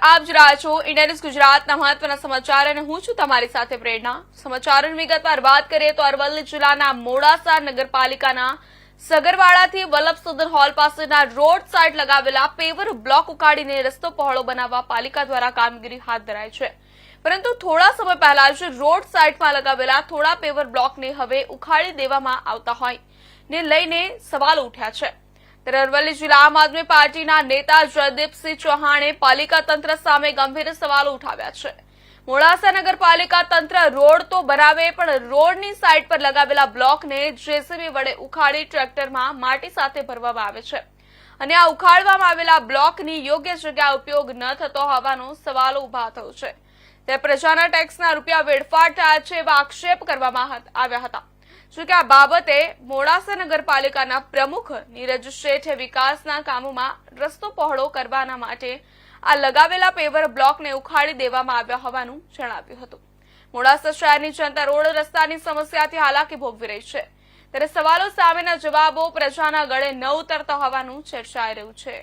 આપ જ રહ્યા છો ઇન્ડિયા ન્યૂઝ ગુજરાતના મહત્વના સમાચાર અને હું છું તમારી સાથે પ્રેરણા। સમાચારોની વિગતવાર વાત કરીએ તો અરવલ્લી જિલ્લાના મોડાસા નગરપાલિકાના સગરવાડાથી વલ્લભસદન હોલ પાસેના રોડ સાઇડ લગાવેલા પેવર બ્લોક ઉખાડીને રસ્તો પહોળો બનાવવા પાલિકા દ્વારા કામગીરી હાથ ધરાઈ છે, પરંતુ થોડા સમય પહેલા જ રોડ સાઇડમાં લગાવેલા થોડા પેવર બ્લોકને હવે ઉખાડી દેવામાં આવતા હોય ને લઈને સવાલો ઉઠ્યા છે। ત્યારે અરવલ્લી જિલ્લા આમ આદમી પાર્ટીના નેતા જયદીપસિંહ ચૌહાણે પાલિકા તંત્ર સામે ગંભીર સવાલો ઉઠાવ્યા છે। મોડાસા નગરપાલિકા તંત્ર રોડ તો બનાવે પણ રોડની સાઇડ પર લગાવેલા બ્લોકને જેસીબી વડે ઉખાડી ટ્રેક્ટરમાં માટી સાથે ભરવામાં આવે છે અને આ ઉખાડવામાં આવેલા બ્લોકની યોગ્ય જગ્યાએ ઉપયોગ ન થતો હોવાનો સવાલો ઉભા થયો છે। તે પ્રજાના ટેક્સના રૂપિયા વેડફાટ થયા છે એવા આક્ષેપ કરવામાં આવ્યા હતા। જોકે આ બાબતે મોડાસા નગરપાલિકાના પ્રમુખ નીરજ શેઠે વિકાસના કામોમાં રસ્તો પહોળો કરવાના માટે આ લગાવેલા પેવર બ્લોકને ઉખાડી દેવામાં આવ્યા હોવાનું જણાવ્યું હતું। મોડાસા શહેરની જનતા રોડ રસ્તાની સમસ્યાથી હાલાકી ભોગવી રહી છે, ત્યારે સવાલો સામેના જવાબો પ્રજાના ગળે ન ઉતરતા હોવાનું ચર્ચાઈ રહ્યું છે।